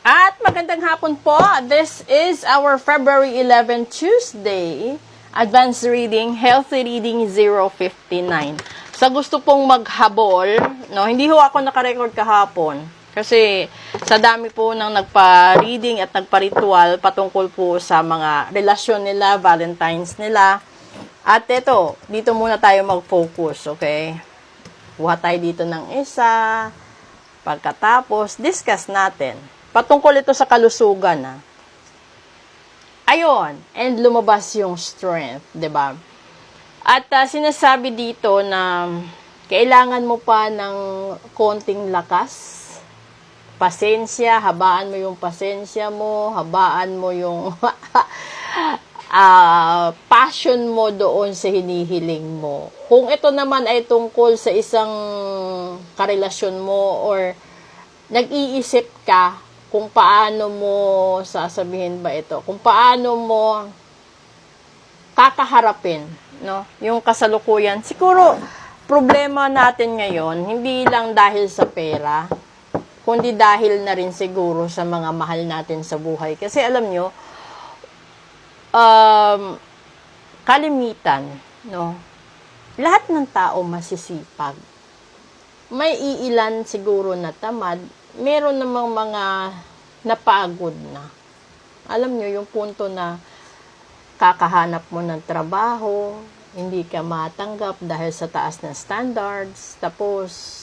At magandang hapon po. This is our February 11, Tuesday, Advanced Reading, Healthy Reading 059. Sa gusto pong maghabol, no, hindi ho ako nakarecord kahapon. Kasi sa dami po ng nagpa-reading at nagpa-ritual patungkol po sa mga relasyon nila, Valentine's nila. At ito, dito muna tayo mag-focus, okay? Kuha tayo dito ng isa. Pagkatapos, discuss natin. Patungkol ito sa kalusugan, Ayun, and lumabas yung strength, 'di ba? At sinasabi dito na kailangan mo pa ng konting lakas, pasensya, habaan mo yung pasensya mo, habaan mo yung passion mo doon sa hinihiling mo. Kung ito naman ay tungkol sa isang karelasyon mo or nag-iisip ka kung paano mo sasabihin ba ito, kung paano mo kakaharapin, no, yung kasalukuyan. Siguro, problema natin ngayon, hindi lang dahil sa pera, kundi dahil na rin siguro sa mga mahal natin sa buhay. Kasi alam nyo, kalimitan, no, lahat ng tao masisipag. May iilan siguro na tamad, meron namang mga napagod na. Alam nyo, yung punto na kakahanap mo ng trabaho, hindi ka matanggap dahil sa taas ng standards. Tapos,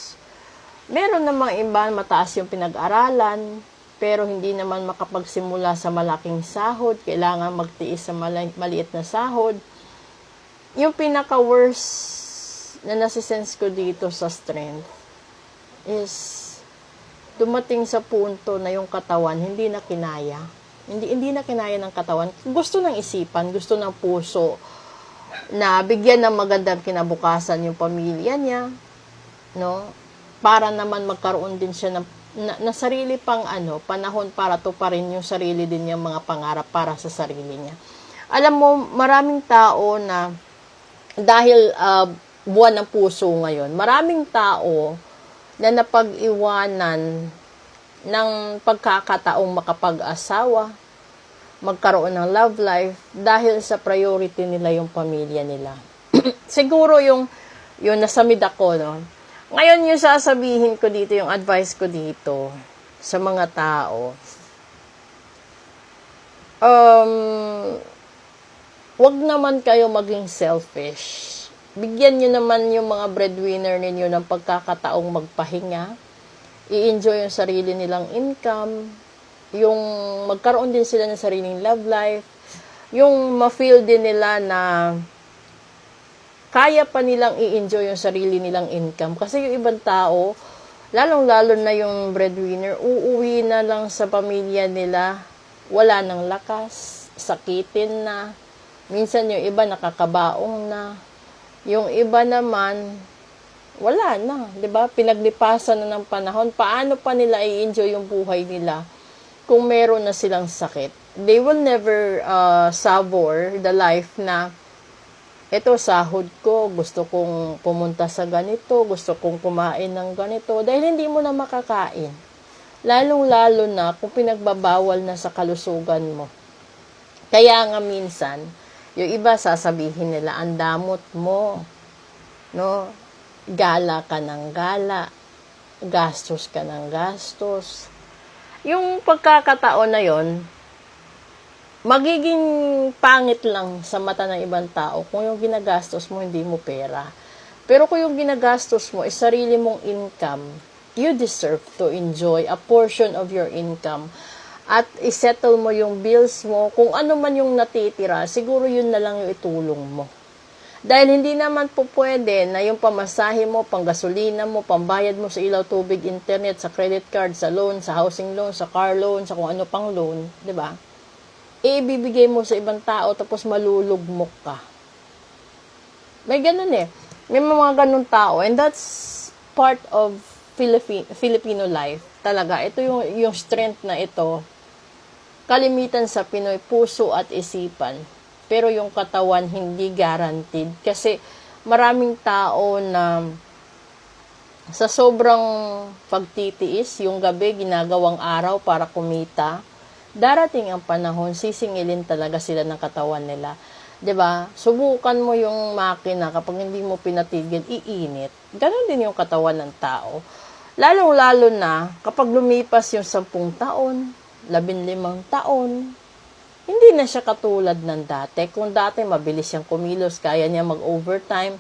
meron namang iba, mataas yung pinag-aralan, pero hindi naman makapagsimula sa malaking sahod. Kailangan magtiis sa maliit na sahod. Yung pinaka-worst na nasisense ko dito sa strength is dumating sa punto na yung katawan hindi na kinaya. Hindi na kinaya ng katawan. Gusto ng isipan, gusto ng puso na bigyan ng magandang kinabukasan yung pamilya niya, no? Para naman magkaroon din siya ng sarili pang panahon para tuparin yung sarili din niyang mga pangarap para sa sarili niya. Alam mo, maraming tao na dahil buwan ng puso ngayon, maraming tao na napag-iwanan ng pagkakataong makapag-asawa, magkaroon ng love life, dahil sa priority nila yung pamilya nila. Siguro yung nasamid ako, no? Ngayon yung sasabihin ko dito, yung advice ko dito sa mga tao, wag naman kayo maging selfish. Bigyan nyo naman yung mga breadwinner ninyo ng pagkakataong magpahinga, i-enjoy yung sarili nilang income, yung magkaroon din sila ng sariling love life, yung ma-feel din nila na kaya pa nilang i-enjoy yung sarili nilang income. Kasi yung ibang tao, lalong-lalo na yung breadwinner, uuwi na lang sa pamilya nila, wala ng lakas, sakitin na, minsan yung iba nakakabaong na, yung iba naman, wala na, 'di ba? Pinaglipasan na ng panahon. Paano pa nila i-enjoy yung buhay nila kung meron na silang sakit? They will never savor the life na ito, sahod ko, gusto kong pumunta sa ganito, gusto kong kumain ng ganito, dahil hindi mo na makakain. Lalong-lalo na kung pinagbabawal na sa kalusugan mo. Kaya nga minsan, yung iba sasabihin nila, ang damot mo, no? Gala ka ng gala, gastos ka ng gastos. Yung pagkakataon na yon, magiging pangit lang sa mata ng ibang tao kung yung ginagastos mo hindi mo pera. Pero kung yung ginagastos mo is sarili mong income, you deserve to enjoy a portion of your income. At isettle mo yung bills mo, kung ano man yung natitira, siguro yun na lang yung itulong mo. Dahil hindi naman po pwede na yung pamasahe mo, panggasolina mo, pambayad mo sa ilaw, tubig, internet, sa credit card, sa loan, sa housing loan, sa car loan, sa kung ano pang loan, di ba? Ibibigay mo sa ibang tao tapos malulugmok ka. May ganun May mga ganun tao, and that's part of Filipino life. Talaga, ito yung strength na ito, kalimitan sa Pinoy, puso at isipan. Pero yung katawan, hindi guaranteed. Kasi maraming tao na Sa sobrang pagtitiis, yung gabi ginagawang araw para kumita, darating ang panahon, sisingilin talaga sila ng katawan nila. 'Di ba? Subukan mo yung makina, kapag hindi mo pinatigil, iinit. Ganon din yung katawan ng tao. Lalong-lalo na kapag lumipas yung 10 taon, 15 taon, hindi na siya katulad ng dati. Kung dati mabilis siyang kumilos, kaya niya mag-overtime,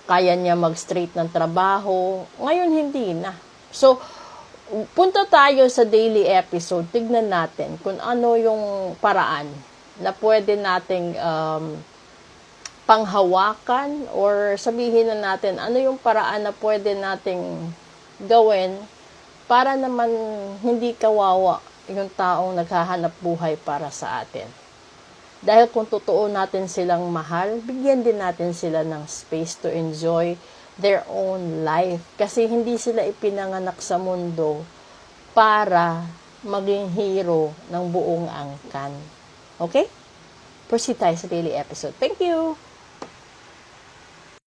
kaya niya mag-straight ng trabaho, ngayon hindi na. So, punta tayo sa daily episode, tignan natin kung ano yung paraan na pwede nating panghawakan, or sabihin na natin ano yung paraan na pwede nating gawin para naman hindi kawawa yung taong naghahanap buhay para sa atin. Dahil kung totoo natin silang mahal, bigyan din natin sila ng space to enjoy their own life. Kasi hindi sila ipinanganak sa mundo para maging hero ng buong angkan. Okay? Proceed tayo sa daily episode. Thank you!